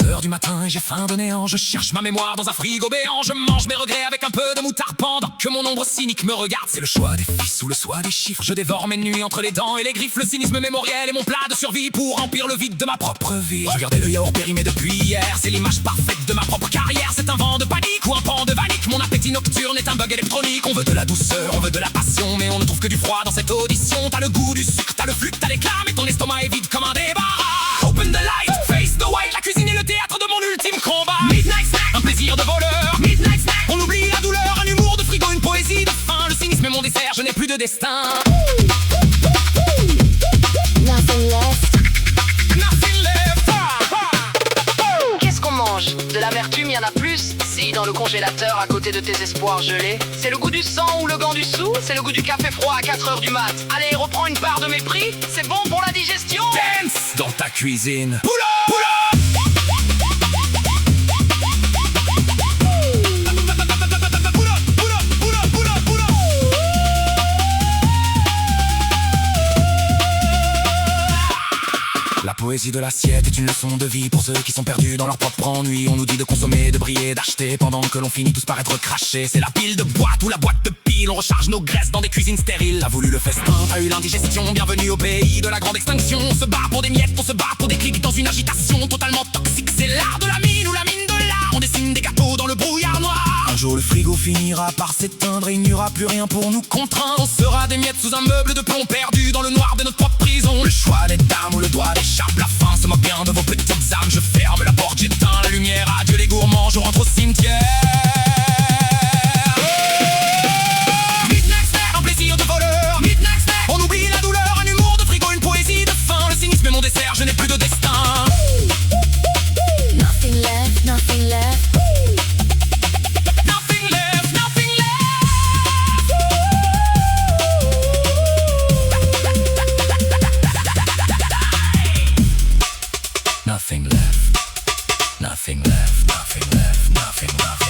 2 heures du matin et j'ai faim de néant. Je cherche ma mémoire dans un frigo béant. Je mange mes regrets avec un peu de moutarde pendant que mon ombre cynique me regarde. C'est le choix des fils ou le choix des chiffres. Je dévore mes nuits entre les dents et les griffes. Le cynisme mémoriel est mon plat de survie pour remplir le vide de ma propre vie. Regardez le yaourt périmé depuis hier. C'est l'image parfaite de ma propre carrière. C'est un vent de panique ou un pan de vanique. Mon appétit nocturne est un bug électronique. On veut de la douceur, on veut de la passion, mais on ne trouve que du froid dans cette audition. T'as le goût du sucre, t'as le flux, t'as l'éclat, mais ton estomac est vide comme un débarras. Open the light, face the white. La cuisine est le théâtre de mon ultime combat. Midnight snack, un plaisir de voleur. Midnight snack, on oublie la douleur, un humour de frigo, une poésie de faim. Le cynisme est mon dessert, je n'ai plus de destin. Nothing left. Nothing left. Qu'est-ce qu'on mange? De l'amertume, y en a plus? Si, dans le congélateur, à côté de tes espoirs gelés. C'est le goût du sang ou le gant du sou? C'est le goût du café froid à 4 heures du mat. Allez, reprends une part de mépris, c'est bon pour la digestion. Dance dans ta cuisine. Pull up, pull up. La poésie de l'assiette est une leçon de vie pour ceux qui sont perdus dans leur propre ennui. On nous dit de consommer, de briller, d'acheter pendant que l'on finit tous par être crachés. C'est la pile de boîte ou la boîte de pile. On recharge nos graisses dans des cuisines stériles. T'as voulu le festin, t'as eu l'indigestion. Bienvenue au pays de la grande extinction. On se bat pour des miettes, on se bat pour des clics dans une agitation totalement toxique. C'est l'art de la mine ou la mine de l'art. On dessine des gâteaux dans le brouillard noir. Un jour le frigo finira par s'éteindre et il n'y aura plus rien pour nous contraindre. On sera des miettes sous un meuble de plomb perdu dans le noir de notre propre prison. Le choix des dames ou le doigt d'échappe. La fin se moque bien de vos petites âmes. Je ferme la porte, j'éteins la lumière. Adieu les gourmands, je rentre au cimetière. Midnight snack, un plaisir de voleur. Midnight snack, on oublie la douleur, un humour de frigo, une poésie de faim. Le cynisme est mon dessert, je n'ai plus de destin. Nothing left, nothing left. Nothing left, nothing left. Nothing left, nothing left, nothing left, nothing left.